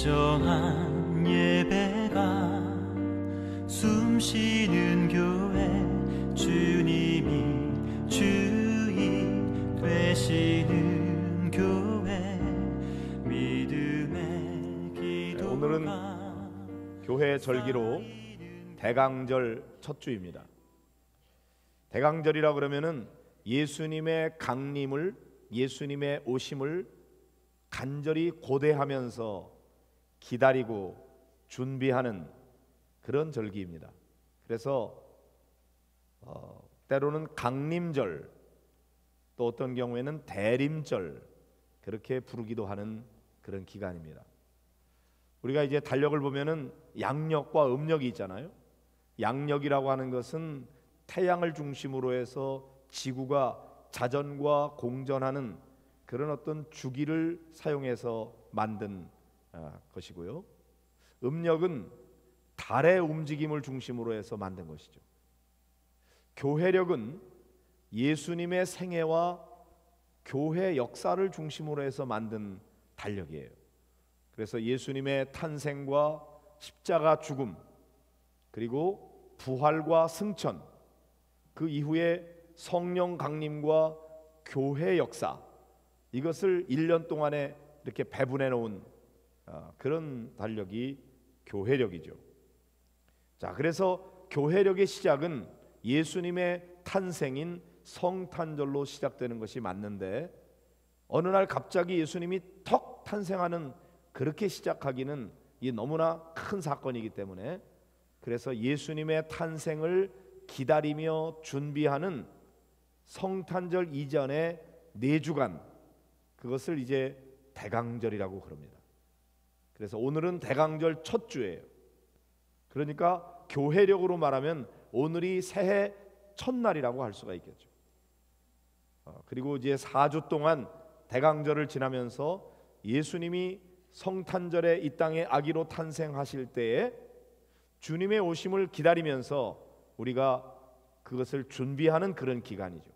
진정한 예배가 숨쉬는 교회, 주님이 주인 되시는 교회, 믿음의 기도가. 오늘은 교회 절기로 대강절 첫 주입니다. 대강절이라 그러면은 예수님의 강림을, 예수님의 오심을 간절히 고대하면서 기다리고 준비하는 그런 절기입니다. 그래서 때로는 강림절, 또 어떤 경우에는 대림절, 그렇게 부르기도 하는 그런 기간입니다. 우리가 이제 달력을 보면은 양력과 음력이 있잖아요. 양력이라고 하는 것은 태양을 중심으로 해서 지구가 자전과 공전하는 그런 어떤 주기를 사용해서 만든 것이고요. 음력은 달의 움직임을 중심으로 해서 만든 것이죠. 교회력은 예수님의 생애와 교회 역사를 중심으로 해서 만든 달력이에요. 그래서 예수님의 탄생과 십자가 죽음, 그리고 부활과 승천, 그 이후에 성령 강림과 교회 역사, 이것을 1년 동안에 이렇게 배분해 놓은 그런 달력이 교회력이죠. 자, 그래서 교회력의 시작은 예수님의 탄생인 성탄절로 시작되는 것이 맞는데, 어느 날 갑자기 예수님이 턱 탄생하는, 그렇게 시작하기는 이 너무나 큰 사건이기 때문에, 그래서 예수님의 탄생을 기다리며 준비하는 성탄절 이전의 4주간, 그것을 이제 대강절이라고 그럽니다. 그래서 오늘은 대강절 첫 주예요. 그러니까 교회력으로 말하면 오늘이 새해 첫날이라고 할 수가 있겠죠. 그리고 이제 4주 동안 대강절을 지나면서 예수님이 성탄절에 이 땅에 아기로 탄생하실 때에 주님의 오심을 기다리면서 우리가 그것을 준비하는 그런 기간이죠.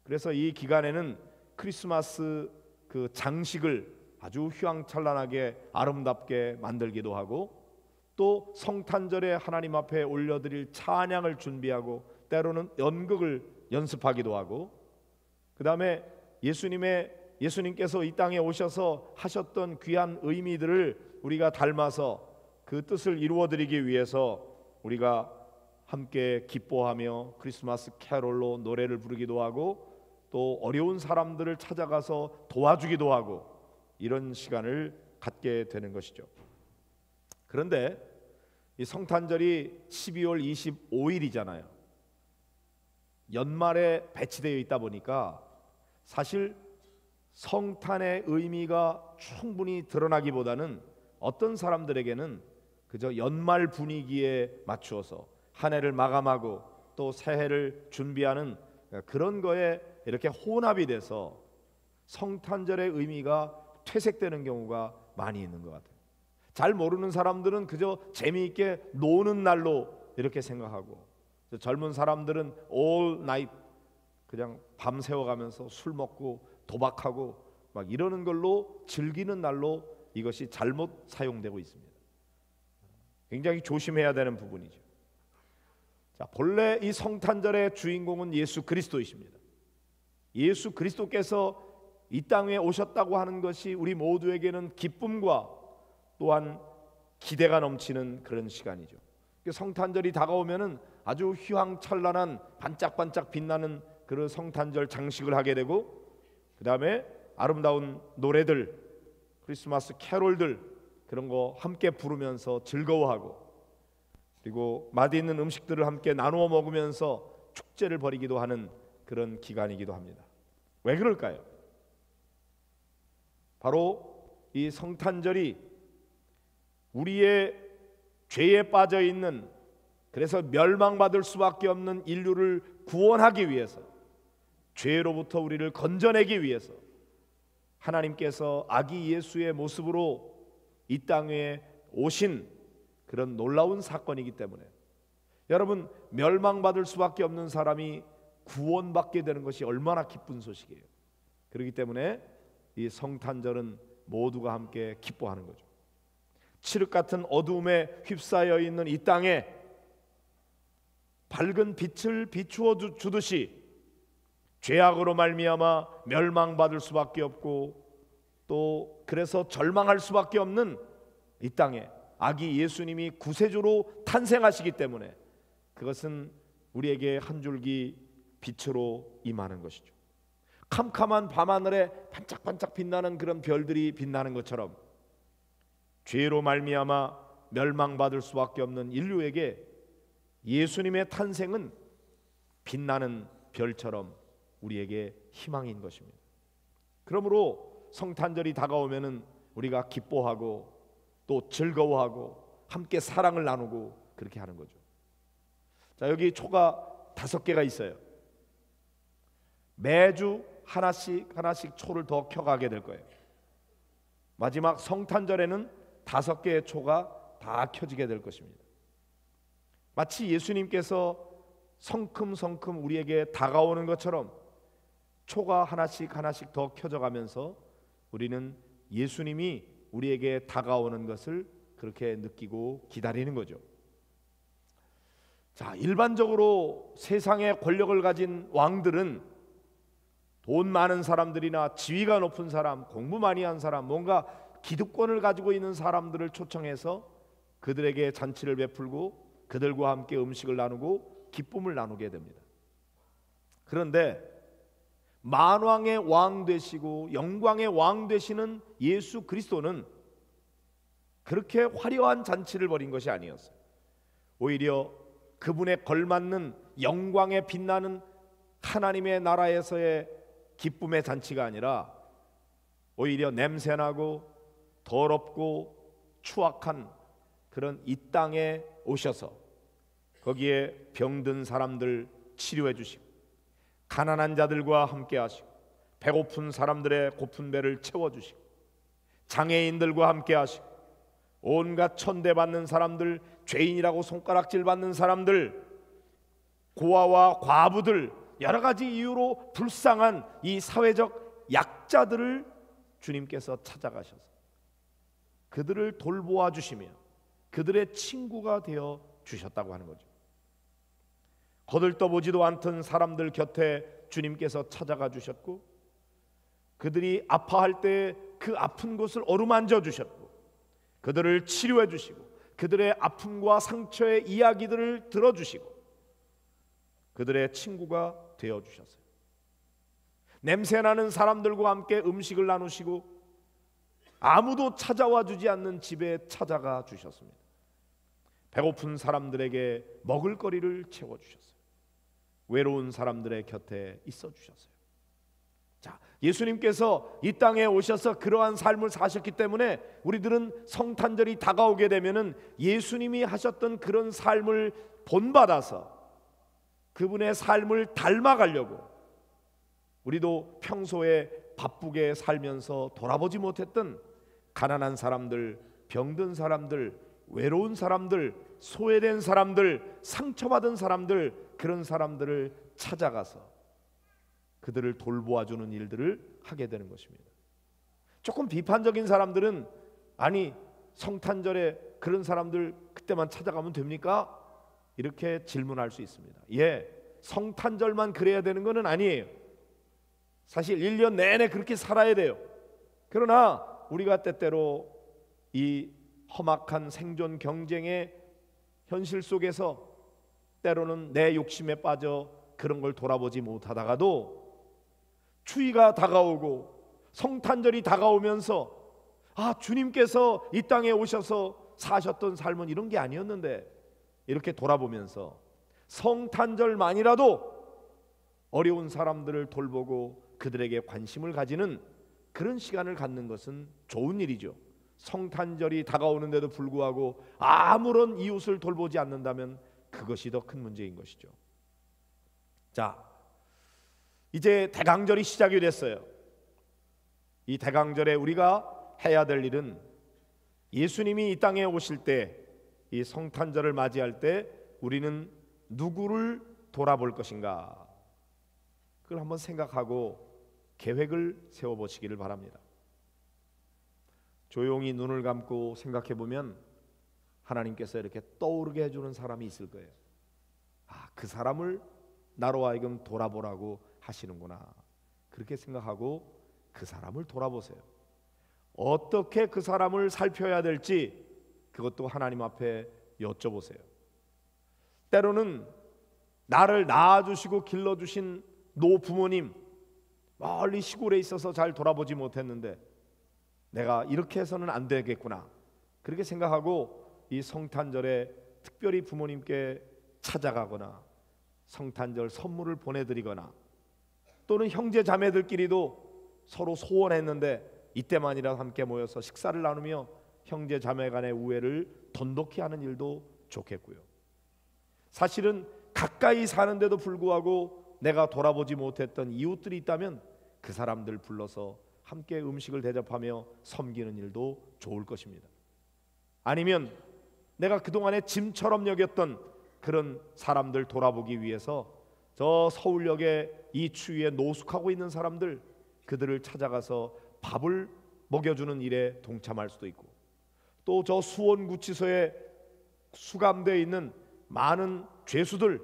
그래서 이 기간에는 크리스마스 그 장식을 아주 휘황찬란하게 아름답게 만들기도 하고, 또 성탄절에 하나님 앞에 올려드릴 찬양을 준비하고, 때로는 연극을 연습하기도 하고, 그 다음에 예수님께서 이 땅에 오셔서 하셨던 귀한 의미들을 우리가 닮아서 그 뜻을 이루어드리기 위해서 우리가 함께 기뻐하며 크리스마스 캐롤로 노래를 부르기도 하고, 또 어려운 사람들을 찾아가서 도와주기도 하고, 이런 시간을 갖게 되는 것이죠. 그런데 이 성탄절이 12월 25일이잖아요. 연말에 배치되어 있다 보니까 사실 성탄의 의미가 충분히 드러나기보다는 어떤 사람들에게는 그저 연말 분위기에 맞추어서 한 해를 마감하고 또 새해를 준비하는 그런 거에 이렇게 혼합이 돼서 성탄절의 의미가 퇴색되는 경우가 많이 있는 것 같아요. 잘 모르는 사람들은 그저 재미있게 노는 날로 이렇게 생각하고, 젊은 사람들은 all night 그냥 밤 새워가면서 술 먹고 도박하고 막 이러는 걸로 즐기는 날로 이것이 잘못 사용되고 있습니다. 굉장히 조심해야 되는 부분이죠. 자, 본래 이 성탄절의 주인공은 예수 그리스도이십니다. 예수 그리스도께서 이 땅에 오셨다고 하는 것이 우리 모두에게는 기쁨과 또한 기대가 넘치는 그런 시간이죠. 성탄절이 다가오면은 아주 휘황찬란한 반짝반짝 빛나는 그런 성탄절 장식을 하게 되고, 그 다음에 아름다운 노래들, 크리스마스 캐롤들, 그런 거 함께 부르면서 즐거워하고, 그리고 맛있는 음식들을 함께 나누어 먹으면서 축제를 벌이기도 하는 그런 기간이기도 합니다. 왜 그럴까요? 바로 이 성탄절이 우리의 죄에 빠져 있는, 그래서 멸망받을 수밖에 없는 인류를 구원하기 위해서, 죄로부터 우리를 건져내기 위해서 하나님께서 아기 예수의 모습으로 이 땅에 오신 그런 놀라운 사건이기 때문에, 여러분, 멸망받을 수밖에 없는 사람이 구원받게 되는 것이 얼마나 기쁜 소식이에요. 그렇기 때문에 이 성탄절은 모두가 함께 기뻐하는 거죠. 칠흑 같은 어두움에 휩싸여 있는 이 땅에 밝은 빛을 비추어 주듯이 죄악으로 말미암아 멸망받을 수밖에 없고 또 그래서 절망할 수밖에 없는 이 땅에 아기 예수님이 구세주로 탄생하시기 때문에 그것은 우리에게 한 줄기 빛으로 임하는 것이죠. 캄캄한 밤하늘에 반짝반짝 빛나는 그런 별들이 빛나는 것처럼 죄로 말미암아 멸망받을 수밖에 없는 인류에게 예수님의 탄생은 빛나는 별처럼 우리에게 희망인 것입니다. 그러므로 성탄절이 다가오면은 우리가 기뻐하고 또 즐거워하고 함께 사랑을 나누고 그렇게 하는 거죠. 자, 여기 초가 5개가 있어요. 매주 하나씩 초를 더 켜가게 될 거예요. 마지막 성탄절에는 5개의 초가 다 켜지게 될 것입니다. 마치 예수님께서 성큼성큼 우리에게 다가오는 것처럼 초가 하나씩 더 켜져가면서 우리는 예수님이 우리에게 다가오는 것을 그렇게 느끼고 기다리는 거죠. 자, 일반적으로 세상의 권력을 가진 왕들은 돈 많은 사람들이나 지위가 높은 사람, 공부 많이 한 사람, 뭔가 기득권을 가지고 있는 사람들을 초청해서 그들에게 잔치를 베풀고 그들과 함께 음식을 나누고 기쁨을 나누게 됩니다. 그런데 만왕의 왕 되시고 영광의 왕 되시는 예수 그리스도는 그렇게 화려한 잔치를 벌인 것이 아니었어요. 오히려 그분에 걸맞는 영광에 빛나는 하나님의 나라에서의 기쁨의 잔치가 아니라 오히려 냄새나고 더럽고 추악한 그런 이 땅에 오셔서 거기에 병든 사람들 치료해 주시고 가난한 자들과 함께 하시고 배고픈 사람들의 고픈 배를 채워 주시고 장애인들과 함께 하시고 온갖 천대받는 사람들, 죄인이라고 손가락질 받는 사람들, 고아와 과부들, 여러 가지 이유로 불쌍한 이 사회적 약자들을 주님께서 찾아가셔서 그들을 돌보아 주시며 그들의 친구가 되어 주셨다고 하는 거죠. 거들떠보지도 않던 사람들 곁에 주님께서 찾아가 주셨고 그들이 아파할 때 그 아픈 곳을 어루만져 주셨고 그들을 치료해 주시고 그들의 아픔과 상처의 이야기들을 들어주시고 그들의 친구가 되어 주셨어요. 냄새나는 사람들과 함께 음식을 나누시고 아무도 찾아와 주지 않는 집에 찾아가 주셨습니다. 배고픈 사람들에게 먹을거리를 채워주셨어요. 외로운 사람들의 곁에 있어 주셨어요. 자, 예수님께서 이 땅에 오셔서 그러한 삶을 사셨기 때문에 우리들은 성탄절이 다가오게 되면은 예수님이 하셨던 그런 삶을 본받아서 그분의 삶을 닮아가려고 우리도 평소에 바쁘게 살면서 돌아보지 못했던 가난한 사람들, 병든 사람들, 외로운 사람들, 소외된 사람들, 상처받은 사람들, 그런 사람들을 찾아가서 그들을 돌보아주는 일들을 하게 되는 것입니다. 조금 비판적인 사람들은 아니 성탄절에 그런 사람들 그때만 찾아가면 됩니까? 이렇게 질문할 수 있습니다. 예, 성탄절만 그래야 되는 것은 아니에요. 사실 1년 내내 그렇게 살아야 돼요. 그러나 우리가 때때로 이 험악한 생존 경쟁의 현실 속에서 때로는 내 욕심에 빠져 그런 걸 돌아보지 못하다가도 추위가 다가오고 성탄절이 다가오면서 주님께서 이 땅에 오셔서 사셨던 삶은 이런 게 아니었는데 이렇게 돌아보면서 성탄절만이라도 어려운 사람들을 돌보고 그들에게 관심을 가지는 그런 시간을 갖는 것은 좋은 일이죠. 성탄절이 다가오는데도 불구하고 아무런 이웃을 돌보지 않는다면 그것이 더 큰 문제인 것이죠. 자, 이제 대강절이 시작이 됐어요. 이 대강절에 우리가 해야 될 일은 예수님이 이 땅에 오실 때, 이 성탄절을 맞이할 때 우리는 누구를 돌아볼 것인가, 그걸 한번 생각하고 계획을 세워보시기를 바랍니다. 조용히 눈을 감고 생각해 보면 하나님께서 이렇게 떠오르게 해주는 사람이 있을 거예요. 아, 그 사람을 나로 하여금 돌아보라고 하시는구나. 그렇게 생각하고 그 사람을 돌아보세요. 어떻게 그 사람을 살펴야 될지 그것도 하나님 앞에 여쭤보세요. 때로는 나를 낳아주시고 길러주신 노부모님, 멀리 시골에 있어서 잘 돌아보지 못했는데 내가 이렇게 해서는 안 되겠구나, 그렇게 생각하고 이 성탄절에 특별히 부모님께 찾아가거나 성탄절 선물을 보내드리거나, 또는 형제 자매들끼리도 서로 소원했는데 이때만이라도 함께 모여서 식사를 나누며 형제 자매 간의 우애를 돈독히 하는 일도 좋겠고요. 사실은 가까이 사는데도 불구하고 내가 돌아보지 못했던 이웃들이 있다면 그 사람들 불러서 함께 음식을 대접하며 섬기는 일도 좋을 것입니다. 아니면 내가 그동안에 짐처럼 여겼던 그런 사람들 돌아보기 위해서 저 서울역에 이 추위에 노숙하고 있는 사람들, 그들을 찾아가서 밥을 먹여주는 일에 동참할 수도 있고, 또 저 수원구치소에 수감되어 있는 많은 죄수들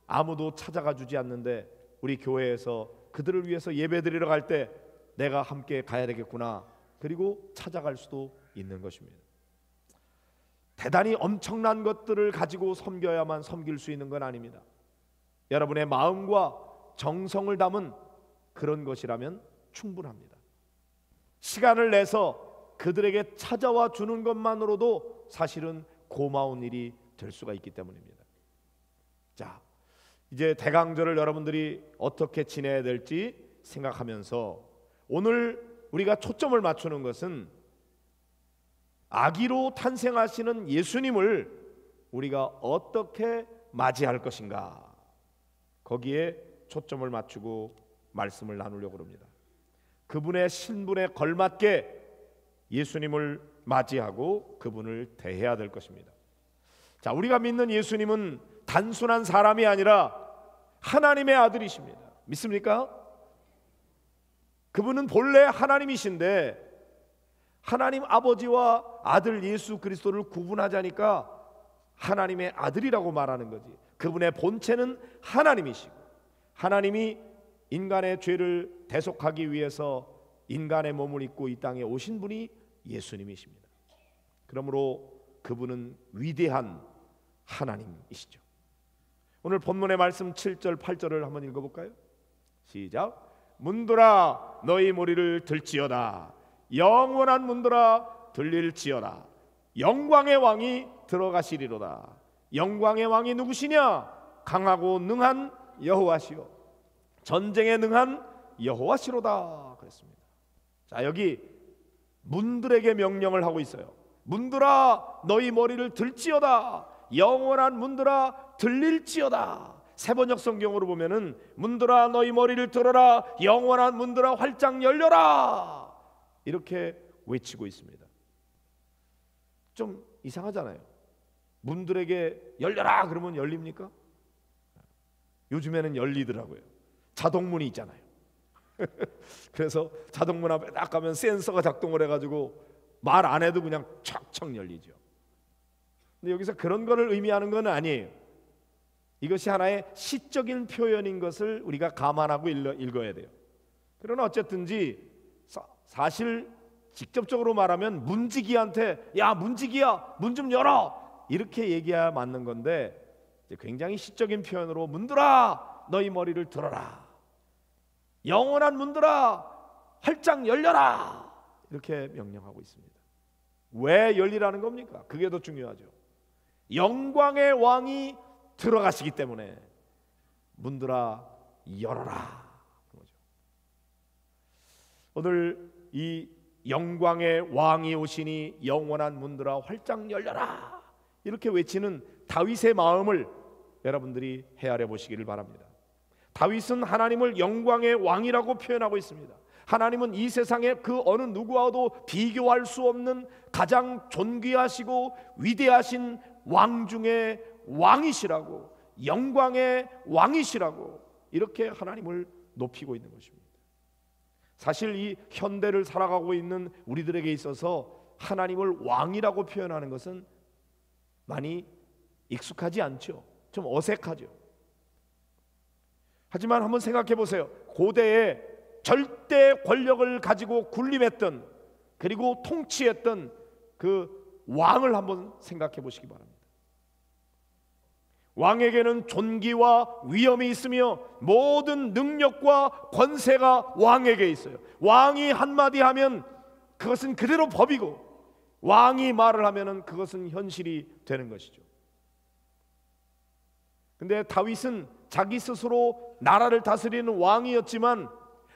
아무도 찾아가 주지 않는데 우리 교회에서 그들을 위해서 예배드리러 갈 때 내가 함께 가야 되겠구나, 그리고 찾아갈 수도 있는 것입니다. 대단히 엄청난 것들을 가지고 섬겨야만 섬길 수 있는 건 아닙니다. 여러분의 마음과 정성을 담은 그런 것이라면 충분합니다. 시간을 내서 그들에게 찾아와 주는 것만으로도 사실은 고마운 일이 될 수가 있기 때문입니다. 자, 이제 대강절을 여러분들이 어떻게 지내야 될지 생각하면서 오늘 우리가 초점을 맞추는 것은 아기로 탄생하시는 예수님을 우리가 어떻게 맞이할 것인가, 거기에 초점을 맞추고 말씀을 나누려고 합니다. 그분의 신분에 걸맞게 예수님을 맞이하고 그분을 대해야 될 것입니다. 자, 우리가 믿는 예수님은 단순한 사람이 아니라 하나님의 아들이십니다. 믿습니까? 그분은 본래 하나님이신데 하나님 아버지와 아들 예수 그리스도를 구분하자니까 하나님의 아들이라고 말하는 거지. 그분의 본체는 하나님이시고, 하나님이 인간의 죄를 대속하기 위해서 인간의 몸을 입고 이 땅에 오신 분이 예수님이십니다. 그러므로 그분은 위대한 하나님이시죠. 오늘 본문의 말씀 7절 8절을 한번 읽어볼까요? 시작. 문들아 너희 머리를 들지어다. 영원한 문들아 들릴지어다. 영광의 왕이 들어가시리로다. 영광의 왕이 누구시냐? 강하고 능한 여호와시요 전쟁에 능한 여호와시로다 그랬습니다. 자, 여기 문들에게 명령을 하고 있어요. 문들아 너희 머리를 들지어다. 영원한 문들아 들릴지어다. 세번역 성경으로 보면은 문들아 너희 머리를 들어라. 영원한 문들아 활짝 열려라. 이렇게 외치고 있습니다. 좀 이상하잖아요. 문들에게 열려라 그러면 열립니까? 요즘에는 열리더라고요. 자동문이 있잖아요. 그래서 자동문 앞에 딱 가면 센서가 작동을 해가지고 말 안 해도 그냥 척척 열리죠. 근데 여기서 그런 거를 의미하는 건 아니에요. 이것이 하나의 시적인 표현인 것을 우리가 감안하고 읽어야 돼요. 그러나 어쨌든지 사실 직접적으로 말하면 문지기한테 야 문지기야 문 좀 열어 이렇게 얘기해야 맞는 건데, 굉장히 시적인 표현으로 문들아 너희 머리를 들어라. 영원한 문들아 활짝 열려라. 이렇게 명령하고 있습니다. 왜 열리라는 겁니까? 그게 더 중요하죠. 영광의 왕이 들어가시기 때문에 문들아 열어라. 오늘 이 영광의 왕이 오시니 영원한 문들아 활짝 열려라 이렇게 외치는 다윗의 마음을 여러분들이 헤아려 보시기를 바랍니다. 다윗은 하나님을 영광의 왕이라고 표현하고 있습니다. 하나님은 이 세상에 그 어느 누구와도 비교할 수 없는 가장 존귀하시고 위대하신 왕 중에 왕이시라고, 영광의 왕이시라고 이렇게 하나님을 높이고 있는 것입니다. 사실 이 현대를 살아가고 있는 우리들에게 있어서 하나님을 왕이라고 표현하는 것은 많이 익숙하지 않죠. 좀 어색하죠. 하지만 한번 생각해 보세요. 고대에 절대 권력을 가지고 군림했던, 그리고 통치했던 그 왕을 한번 생각해 보시기 바랍니다. 왕에게는 존귀와 위엄이 있으며 모든 능력과 권세가 왕에게 있어요. 왕이 한마디 하면 그것은 그대로 법이고, 왕이 말을 하면 그것은 현실이 되는 것이죠. 근데 다윗은 자기 스스로 나라를 다스리는 왕이었지만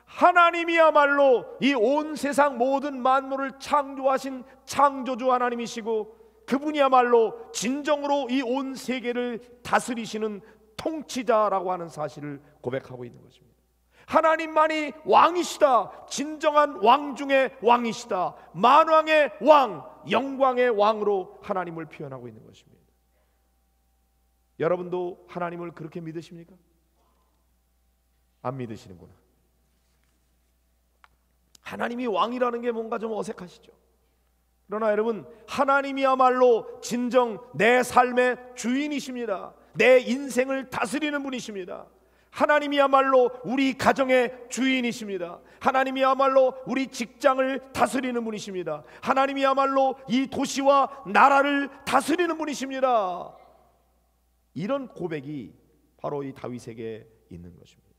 하나님이야말로 이 온 세상 모든 만물을 창조하신 창조주 하나님이시고, 그분이야말로 진정으로 이 온 세계를 다스리시는 통치자라고 하는 사실을 고백하고 있는 것입니다. 하나님만이 왕이시다. 진정한 왕 중의 왕이시다. 만왕의 왕, 영광의 왕으로 하나님을 표현하고 있는 것입니다. 여러분도 하나님을 그렇게 믿으십니까? 안 믿으시는구나. 하나님이 왕이라는 게 뭔가 좀 어색하시죠. 그러나 여러분, 하나님이야말로 진정 내 삶의 주인이십니다. 내 인생을 다스리는 분이십니다. 하나님이야말로 우리 가정의 주인이십니다. 하나님이야말로 우리 직장을 다스리는 분이십니다. 하나님이야말로 이 도시와 나라를 다스리는 분이십니다. 이런 고백이 바로 이 다윗에게 있는 것입니다.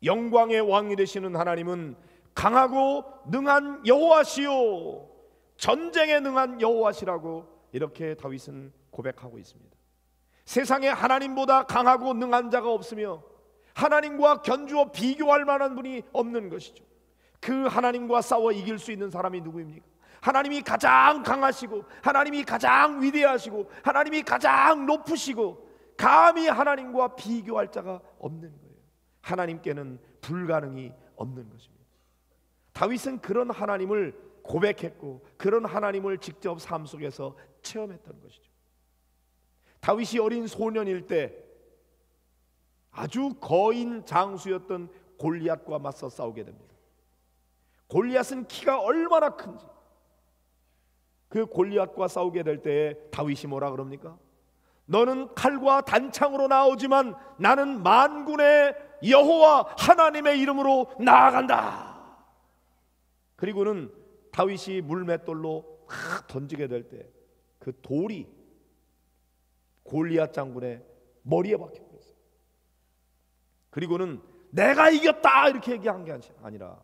영광의 왕이 되시는 하나님은 강하고 능한 여호와시요, 전쟁에 능한 여호와시라고 이렇게 다윗은 고백하고 있습니다. 세상에 하나님보다 강하고 능한 자가 없으며 하나님과 견주어 비교할 만한 분이 없는 것이죠. 그 하나님과 싸워 이길 수 있는 사람이 누구입니까? 하나님이 가장 강하시고, 하나님이 가장 위대하시고, 하나님이 가장 높으시고, 감히 하나님과 비교할 자가 없는 거예요. 하나님께는 불가능이 없는 것입니다. 다윗은 그런 하나님을 고백했고, 그런 하나님을 직접 삶 속에서 체험했던 것이죠. 다윗이 어린 소년일 때 아주 거인 장수였던 골리앗과 맞서 싸우게 됩니다. 골리앗은 키가 얼마나 큰지, 그 골리앗과 싸우게 될 때에 다윗이 뭐라 그럽니까? 너는 칼과 단창으로 나오지만 나는 만군의 여호와 하나님의 이름으로 나아간다. 그리고는 다윗이 물맷돌로 막 던지게 될 때 그 돌이 골리앗 장군의 머리에 박혀버렸어요. 그리고는 내가 이겼다 이렇게 얘기한 게 아니라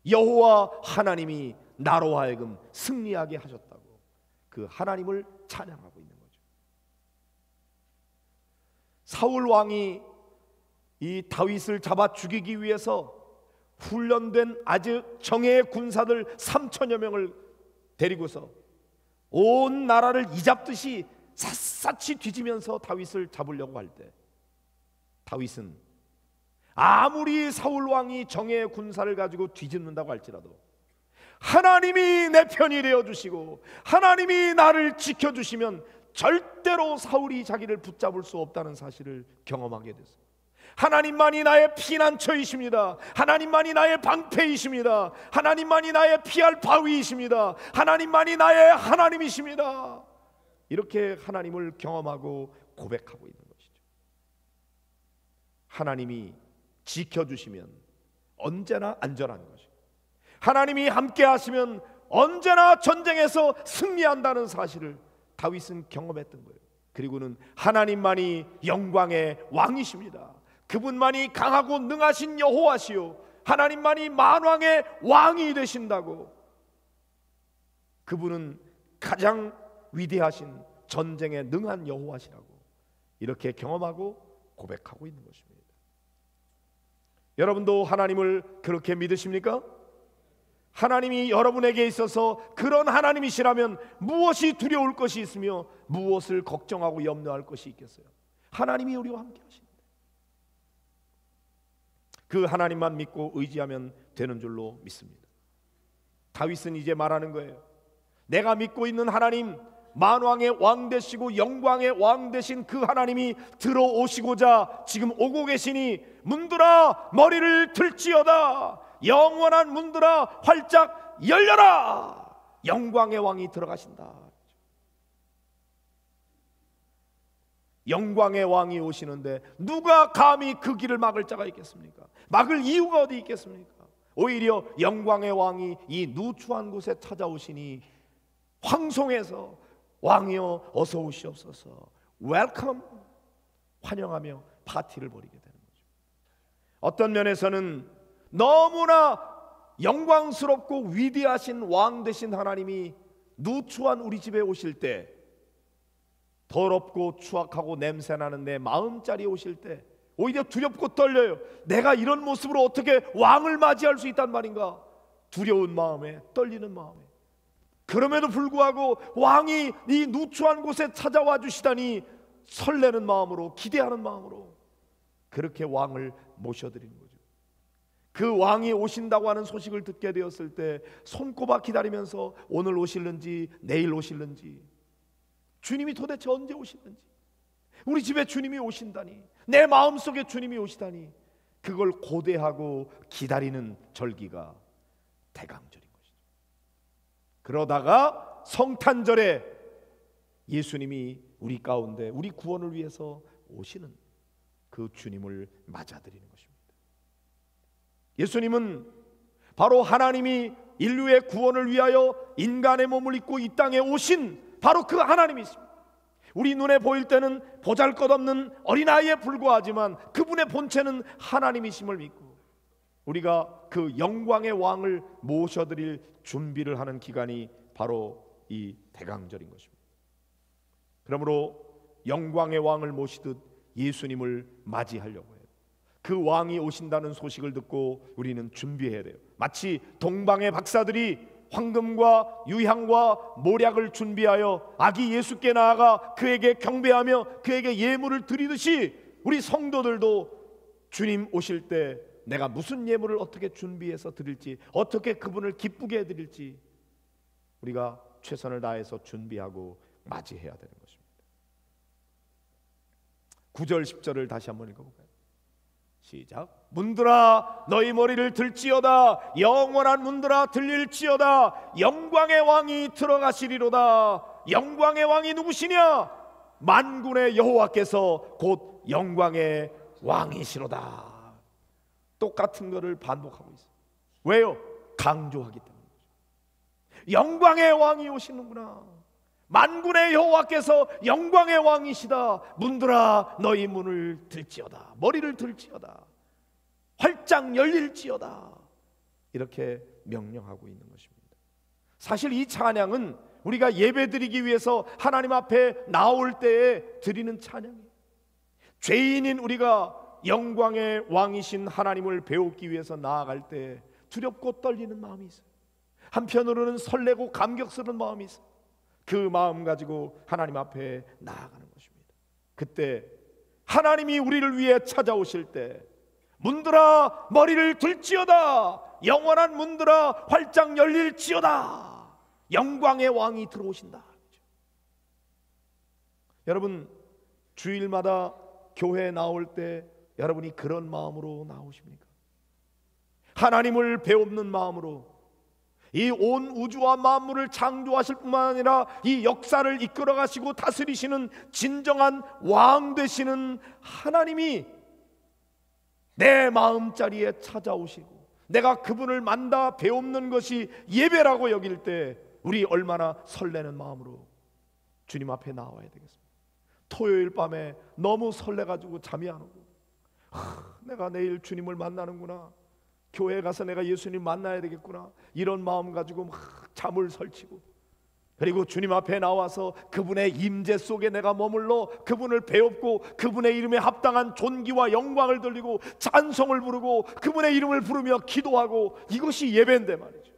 여호와 하나님이 나로 하여금 승리하게 하셨다고 그 하나님을 찬양하고 있는 거죠. 사울 왕이 이 다윗을 잡아 죽이기 위해서 훈련된 아주 정예의 군사들 3천여 명을 데리고서 온 나라를 이잡듯이 샅샅이 뒤지면서 다윗을 잡으려고 할 때, 다윗은 아무리 사울 왕이 정예의 군사를 가지고 뒤집는다고 할지라도 하나님이 내 편이 되어주시고 하나님이 나를 지켜주시면 절대로 사울이 자기를 붙잡을 수 없다는 사실을 경험하게 됐어요. 하나님만이 나의 피난처이십니다. 하나님만이 나의 방패이십니다. 하나님만이 나의 피할 바위이십니다. 하나님만이 나의 하나님이십니다. 이렇게 하나님을 경험하고 고백하고 있는 것이죠. 하나님이 지켜주시면 언제나 안전한 것이죠. 하나님이 함께 하시면 언제나 전쟁에서 승리한다는 사실을 다윗은 경험했던 거예요. 그리고는 하나님만이 영광의 왕이십니다. 그분만이 강하고 능하신 여호와시요, 하나님만이 만왕의 왕이 되신다고, 그분은 가장 위대하신 전쟁에 능한 여호와시라고 이렇게 경험하고 고백하고 있는 것입니다. 여러분도 하나님을 그렇게 믿으십니까? 하나님이 여러분에게 있어서 그런 하나님이시라면 무엇이 두려울 것이 있으며 무엇을 걱정하고 염려할 것이 있겠어요? 하나님이 우리와 함께 하십니다. 그 하나님만 믿고 의지하면 되는 줄로 믿습니다. 다윗은 이제 말하는 거예요. 내가 믿고 있는 하나님, 만왕의 왕 되시고 영광의 왕 되신 그 하나님이 들어오시고자 지금 오고 계시니 문들아 머리를 들지어다. 영원한 문들아 활짝 열려라. 영광의 왕이 들어가신다. 영광의 왕이 오시는데 누가 감히 그 길을 막을 자가 있겠습니까? 막을 이유가 어디 있겠습니까? 오히려 영광의 왕이 이 누추한 곳에 찾아오시니 황송해서 왕이여 어서 오시옵소서, 웰컴, 환영하며 파티를 벌이게 되는 거죠. 어떤 면에서는 너무나 영광스럽고 위대하신 왕 되신 하나님이 누추한 우리 집에 오실 때, 더럽고 추악하고 냄새나는 내 마음자리에 오실 때 오히려 두렵고 떨려요. 내가 이런 모습으로 어떻게 왕을 맞이할 수 있단 말인가? 두려운 마음에, 떨리는 마음에. 그럼에도 불구하고 왕이 이 누추한 곳에 찾아와 주시다니 설레는 마음으로, 기대하는 마음으로 그렇게 왕을 모셔드리는 거죠. 그 왕이 오신다고 하는 소식을 듣게 되었을 때 손꼽아 기다리면서 오늘 오실는지 내일 오실는지, 주님이 도대체 언제 오실는지, 우리 집에 주님이 오신다니, 내 마음속에 주님이 오시다니, 그걸 고대하고 기다리는 절기가 대강절인 것이죠. 그러다가 성탄절에 예수님이 우리 가운데 우리 구원을 위해서 오시는 그 주님을 맞아들이는 것입니다. 예수님은 바로 하나님이 인류의 구원을 위하여 인간의 몸을 입고 이 땅에 오신 바로 그 하나님이십니다. 우리 눈에 보일 때는 보잘것없는 어린아이에 불과하지만 그분의 본체는 하나님이심을 믿고 우리가 그 영광의 왕을 모셔드릴 준비를 하는 기간이 바로 이 대강절인 것입니다. 그러므로 영광의 왕을 모시듯 예수님을 맞이하려고 해요. 그 왕이 오신다는 소식을 듣고 우리는 준비해야 돼요. 마치 동방의 박사들이 황금과 유향과 모략을 준비하여 아기 예수께 나아가 그에게 경배하며 그에게 예물을 드리듯이 우리 성도들도 주님 오실 때 내가 무슨 예물을 어떻게 준비해서 드릴지, 어떻게 그분을 기쁘게 해드릴지 우리가 최선을 다해서 준비하고 맞이해야 되는 것입니다. 9절 10절을 다시 한번 읽어볼까요? 시작. 문들아 너희 머리를 들지어다, 영원한 문들아 들릴지어다, 영광의 왕이 들어가시리로다. 영광의 왕이 누구시냐? 만군의 여호와께서 곧 영광의 왕이시로다. 똑같은 것을 반복하고 있어요. 왜요? 강조하기 때문이죠. 영광의 왕이 오시는구나. 만군의 여호와께서 영광의 왕이시다. 문들아 너희 문을 들지어다, 머리를 들지어다, 활짝 열릴지어다. 이렇게 명령하고 있는 것입니다. 사실 이 찬양은 우리가 예배드리기 위해서 하나님 앞에 나올 때에 드리는 찬양이에요. 죄인인 우리가 영광의 왕이신 하나님을 배우기 위해서 나아갈 때 두렵고 떨리는 마음이 있어요. 한편으로는 설레고 감격스러운 마음이 있어요. 그 마음 가지고 하나님 앞에 나아가는 것입니다. 그때 하나님이 우리를 위해 찾아오실 때 문들아 머리를 들지어다, 영원한 문들아 활짝 열릴지어다. 영광의 왕이 들어오신다. 여러분 주일마다 교회에 나올 때 여러분이 그런 마음으로 나오십니까? 하나님을 배우는 마음으로 이 온 우주와 만물을 창조하실 뿐만 아니라 이 역사를 이끌어 가시고 다스리시는 진정한 왕 되시는 하나님이 내 마음자리에 찾아오시고 내가 그분을 만나 배우는 것이 예배라고 여길 때 우리 얼마나 설레는 마음으로 주님 앞에 나와야 되겠습니까? 토요일 밤에 너무 설레가지고 잠이 안 오고 내가 내일 주님을 만나는구나, 교회에 가서 내가 예수님 만나야 되겠구나, 이런 마음 가지고 막 잠을 설치고, 그리고 주님 앞에 나와서 그분의 임재 속에 내가 머물러 그분을 배웁고 그분의 이름에 합당한 존귀와 영광을 돌리고 찬송을 부르고 그분의 이름을 부르며 기도하고, 이것이 예배인데 말이죠.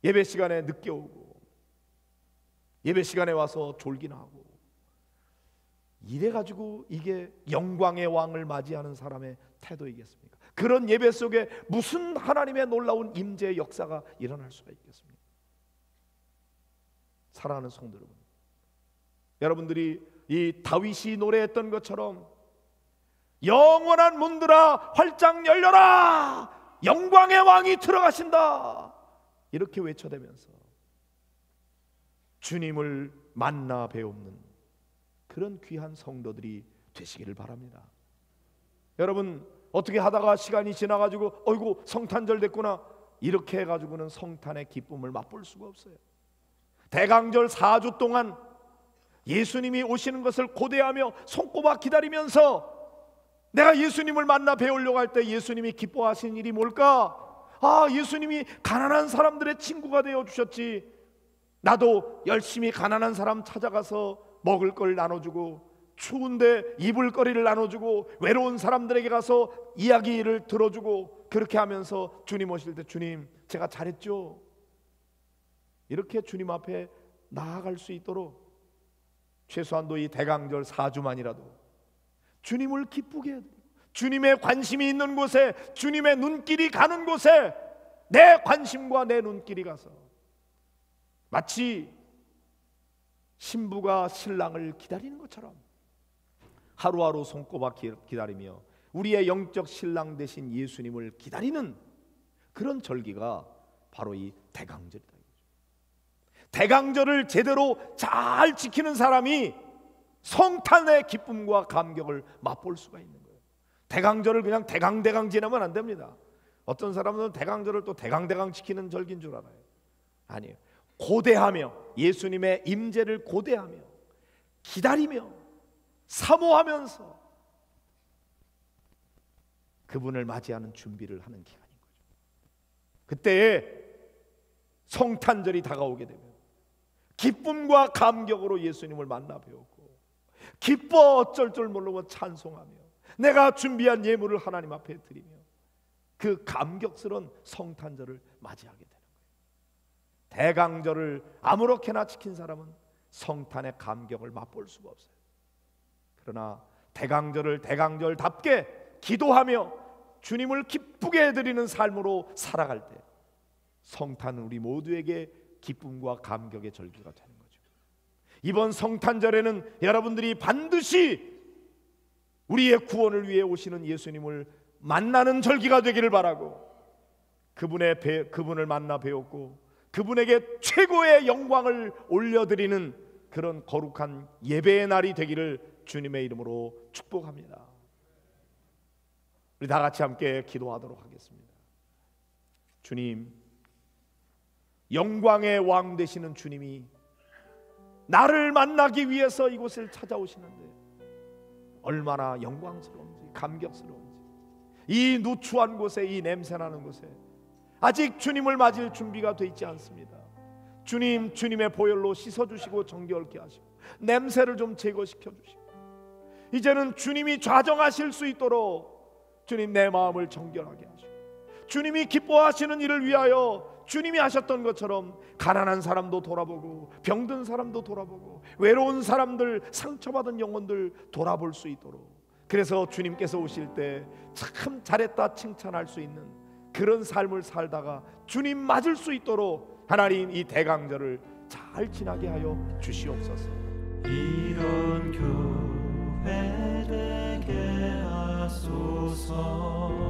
예배 시간에 늦게 오고 예배 시간에 와서 졸기나 하고 이래가지고 이게 영광의 왕을 맞이하는 사람의 태도이겠습니까? 그런 예배 속에 무슨 하나님의 놀라운 임재의 역사가 일어날 수가 있겠습니까? 사랑하는 성도 여러분, 여러분들이 이 다윗이 노래했던 것처럼 영원한 문들아 활짝 열려라, 영광의 왕이 들어가신다. 이렇게 외쳐대면서 주님을 만나 배우는 그런 귀한 성도들이 되시기를 바랍니다. 여러분, 어떻게 하다가 시간이 지나가지고 어이구 성탄절 됐구나 이렇게 해가지고는 성탄의 기쁨을 맛볼 수가 없어요. 대강절 4주 동안 예수님이 오시는 것을 고대하며 손꼽아 기다리면서 내가 예수님을 만나 배우려고 할 때 예수님이 기뻐하신 일이 뭘까? 아, 예수님이 가난한 사람들의 친구가 되어주셨지. 나도 열심히 가난한 사람 찾아가서 먹을 걸 나눠주고 추운데 입을 거리를 나눠주고 외로운 사람들에게 가서 이야기를 들어주고 그렇게 하면서 주님 오실 때 주님 제가 잘했죠? 이렇게 주님 앞에 나아갈 수 있도록 최소한도 이 대강절 4주만이라도 주님을 기쁘게 해드리고 주님의 관심이 있는 곳에 주님의 눈길이 가는 곳에 내 관심과 내 눈길이 가서 마치 신부가 신랑을 기다리는 것처럼 하루하루 손꼽아 기다리며 우리의 영적 신랑 되신 예수님을 기다리는 그런 절기가 바로 이 대강절이다. 대강절을 제대로 잘 지키는 사람이 성탄의 기쁨과 감격을 맛볼 수가 있는 거예요. 대강절을 그냥 대강 지내면 안 됩니다. 어떤 사람들은 대강절을 또 대강 지키는 절기인 줄 알아요. 아니에요. 고대하며 예수님의 임재를 고대하며 기다리며 사모하면서 그분을 맞이하는 준비를 하는 기간인 거죠. 그때에 성탄절이 다가오게 되면 기쁨과 감격으로 예수님을 만나 배우고 기뻐 어쩔 줄 모르고 찬송하며 내가 준비한 예물을 하나님 앞에 드리며 그 감격스러운 성탄절을 맞이하게 되는 거예요. 대강절을 아무렇게나 지킨 사람은 성탄의 감격을 맛볼 수가 없어요. 그러나 대강절을 대강절답게 기도하며 주님을 기쁘게 해드리는 삶으로 살아갈 때 성탄은 우리 모두에게 기쁨과 감격의 절기가 되는 거죠. 이번 성탄절에는 여러분들이 반드시 우리의 구원을 위해 오시는 예수님을 만나는 절기가 되기를 바라고 그분을 만나 배웠고 그분에게 최고의 영광을 올려드리는 그런 거룩한 예배의 날이 되기를 주님의 이름으로 축복합니다. 우리 다 같이 함께 기도하도록 하겠습니다. 주님, 영광의 왕 되시는 주님이 나를 만나기 위해서 이곳을 찾아오시는데 얼마나 영광스러운지 감격스러운지 이 누추한 곳에 이 냄새나는 곳에 아직 주님을 맞을 준비가 되어 있지 않습니다. 주님, 주님의 보혈로 씻어주시고 정결케 하시고 냄새를 좀 제거시켜 주시고 이제는 주님이 좌정하실 수 있도록 주님 내 마음을 정결하게 하시고 주님이 기뻐하시는 일을 위하여 주님이 하셨던 것처럼 가난한 사람도 돌아보고 병든 사람도 돌아보고 외로운 사람들 상처받은 영혼들 돌아볼 수 있도록 그래서 주님께서 오실 때 참 잘했다 칭찬할 수 있는 그런 삶을 살다가 주님 맞을 수 있도록 하나님 이 대강절을 잘 지나게 하여 주시옵소서. 이런 교회 되게 하소서.